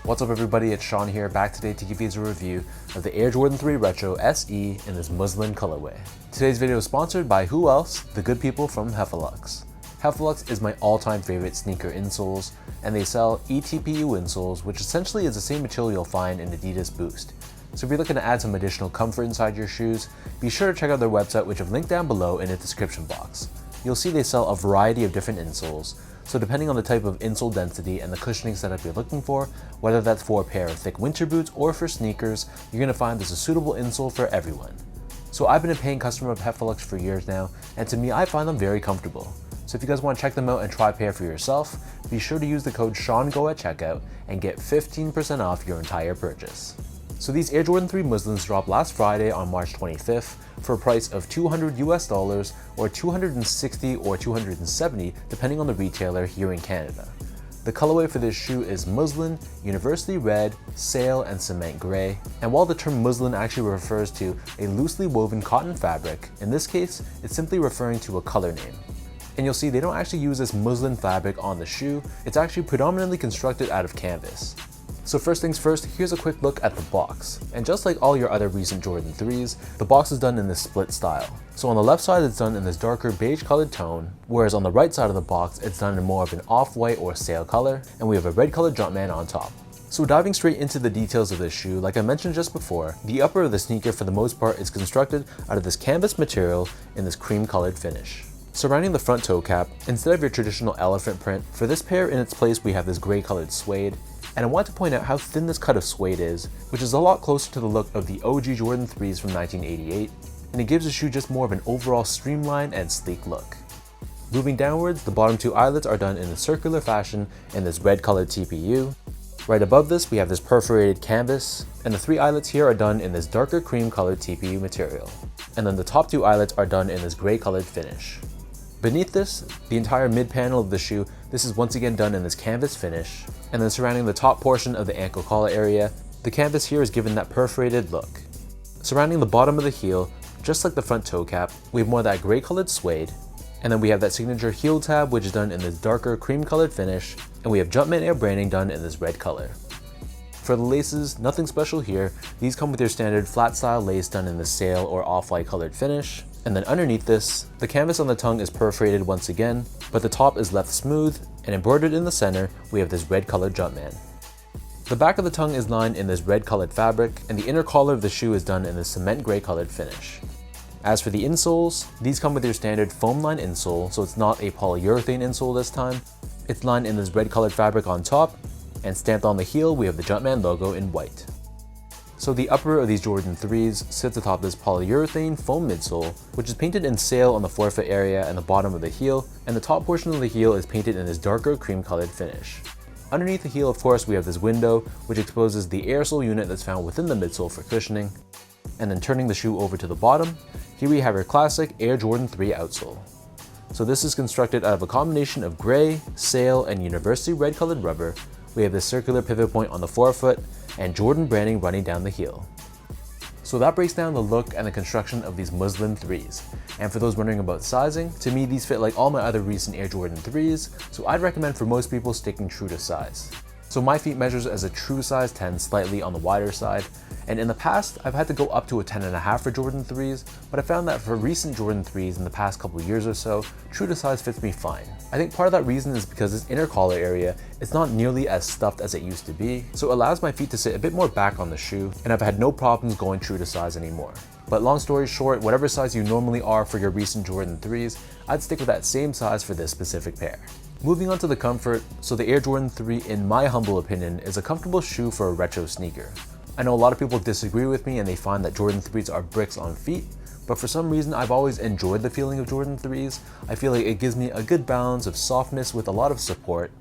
What's up everybody, it's Sean here, back today to give you a review of the Air Jordan 3 Retro SE in this muslin colorway. Today's video is sponsored by who else? The good people from Heffelux. Heffelux is my all-time favorite sneaker insoles, and they sell eTPU insoles, which essentially is the same material you'll find in Adidas Boost. So if you're looking to add some additional comfort inside your shoes, be sure to check out their website, which I've linked down below in the description box. You'll see they sell a variety of different insoles, so depending on the type of insole density and the cushioning setup you're looking for, whether that's for a pair of thick winter boots or for sneakers, you're going to find there's a suitable insole for everyone. So I've been a paying customer of Heffelux for years now, and to me I find them very comfortable. So if you guys want to check them out and try a pair for yourself, be sure to use the code SEANGO at checkout and get 15% off your entire purchase. So these Air Jordan 3 muslins dropped last Friday on March 25th for a price of $200 US or $260 or $270 depending on the retailer here in Canada. The colorway for this shoe is muslin, university red, sail, and cement gray. And while the term muslin actually refers to a loosely woven cotton fabric, in this case, it's simply referring to a color name. And you'll see they don't actually use this muslin fabric on the shoe, it's actually predominantly constructed out of canvas. So first things first, here's a quick look at the box. And just like all your other recent Jordan 3s, the box is done in this split style. So on the left side it's done in this darker beige colored tone, whereas on the right side of the box it's done in more of an off-white or sail color, and we have a red colored Jumpman on top. So diving straight into the details of this shoe, like I mentioned just before, the upper of the sneaker for the most part is constructed out of this canvas material in this cream colored finish. Surrounding the front toe cap, instead of your traditional elephant print, for this pair in its place we have this gray colored suede. And I want to point out how thin this cut of suede is, which is a lot closer to the look of the OG Jordan 3s from 1988, and it gives the shoe just more of an overall streamlined and sleek look. Moving downwards, the bottom two eyelets are done in a circular fashion in this red colored TPU. Right above this we have this perforated canvas, and the three eyelets here are done in this darker cream colored TPU material. And then the top two eyelets are done in this gray colored finish. Beneath this, the entire mid panel of the shoe, this is once again done in this canvas finish, and then surrounding the top portion of the ankle collar area, the canvas here is given that perforated look. Surrounding the bottom of the heel, just like the front toe cap, we have more of that gray colored suede, and then we have that signature heel tab which is done in this darker cream colored finish, and we have Jumpman Air branding done in this red color. For the laces, nothing special here, these come with your standard flat style lace done in the sail or off-white colored finish. And then underneath this, the canvas on the tongue is perforated once again, but the top is left smooth, and embroidered in the center, we have this red colored Jumpman. The back of the tongue is lined in this red colored fabric, and the inner collar of the shoe is done in this cement gray colored finish. As for the insoles, these come with your standard foam lined insole, so it's not a polyurethane insole this time. It's lined in this red colored fabric on top, and stamped on the heel we have the Jumpman logo in white. So the upper of these Jordan 3s sits atop this polyurethane foam midsole, which is painted in sail on the forefoot area and the bottom of the heel, and the top portion of the heel is painted in this darker cream colored finish. Underneath the heel, of course, we have this window, which exposes the air sole unit that's found within the midsole for cushioning. And then turning the shoe over to the bottom, here we have our classic Air Jordan 3 outsole. So this is constructed out of a combination of gray, sail, and university red colored rubber. We have this circular pivot point on the forefoot, and Jordan branding running down the heel. So that breaks down the look and the construction of these muslin 3s. And for those wondering about sizing, to me these fit like all my other recent Air Jordan 3s, so I'd recommend for most people sticking true to size. So my feet measures as a true size 10, slightly on the wider side, and in the past I've had to go up to a 10.5 for Jordan 3s, but I found that for recent Jordan 3s in the past couple years or so, true to size fits me fine. I think part of that reason is because this inner collar area is not nearly as stuffed as it used to be, so it allows my feet to sit a bit more back on the shoe, and I've had no problems going true to size anymore. But long story short, whatever size you normally are for your recent Jordan 3s, I'd stick with that same size for this specific pair. Moving on to the comfort, so the Air Jordan 3 in my humble opinion is a comfortable shoe for a retro sneaker. I know a lot of people disagree with me and they find that Jordan 3s are bricks on feet, but for some reason I've always enjoyed the feeling of Jordan 3s. I feel like it gives me a good balance of softness with a lot of support.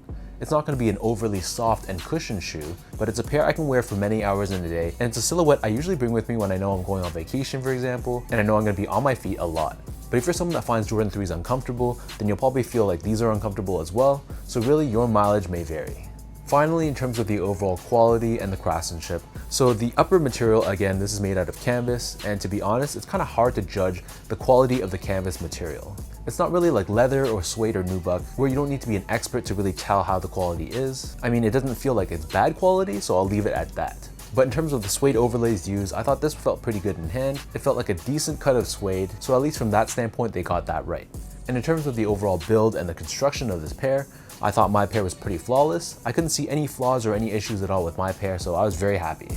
It's not going to be an overly soft and cushioned shoe, but it's a pair I can wear for many hours in a day, and it's a silhouette I usually bring with me when I know I'm going on vacation, for example, and I know I'm going to be on my feet a lot. But if you're someone that finds Jordan 3s uncomfortable, then you'll probably feel like these are uncomfortable as well, so really your mileage may vary. Finally, in terms of the overall quality and the craftsmanship, so the upper material, again, this is made out of canvas, and to be honest, it's kind of hard to judge the quality of the canvas material. It's not really like leather or suede or nubuck, where you don't need to be an expert to really tell how the quality is. I mean, it doesn't feel like it's bad quality, so I'll leave it at that. But in terms of the suede overlays used, I thought this felt pretty good in hand. It felt like a decent cut of suede, so at least from that standpoint, they got that right. And in terms of the overall build and the construction of this pair, I thought my pair was pretty flawless. I couldn't see any flaws or any issues at all with my pair, so I was very happy.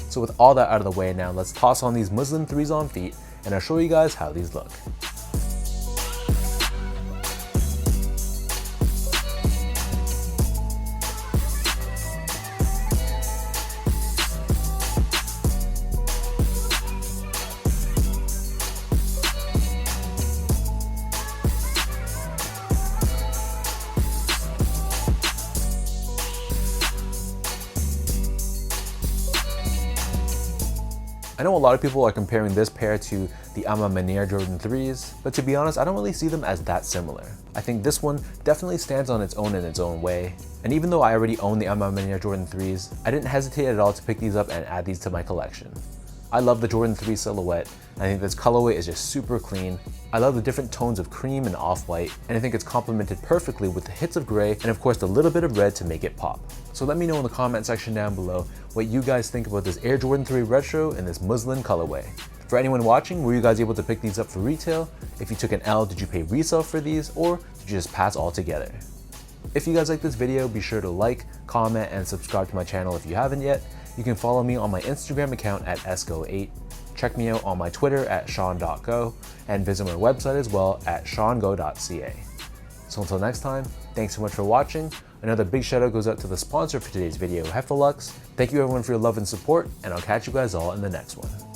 So with all that out of the way now, let's toss on these Muslin 3s OnFeet, and I'll show you guys how these look. I know a lot of people are comparing this pair to the A Ma Maniére Jordan 3s, but to be honest, I don't really see them as that similar. I think this one definitely stands on its own in its own way. And even though I already own the A Ma Maniére Jordan 3s, I didn't hesitate at all to pick these up and add these to my collection. I love the Jordan 3 silhouette. I think this colorway is just super clean. I love the different tones of cream and off-white, and I think it's complemented perfectly with the hits of gray and of course the little bit of red to make it pop. So let me know in the comment section down below what you guys think about this Air Jordan 3 Retro in this Muslin colorway. For anyone watching, were you guys able to pick these up for retail? If you took an L, did you pay resale for these, or did you just pass altogether? If you guys like this video, be sure to like, comment, and subscribe to my channel if you haven't yet. You can follow me on my Instagram account at esgo8. Check me out on my Twitter at sean.go, and visit my website as well at seango.ca. So until next time, thanks so much for watching. Another big shout out goes out to the sponsor for today's video, Heffelux. Thank you everyone for your love and support, and I'll catch you guys all in the next one.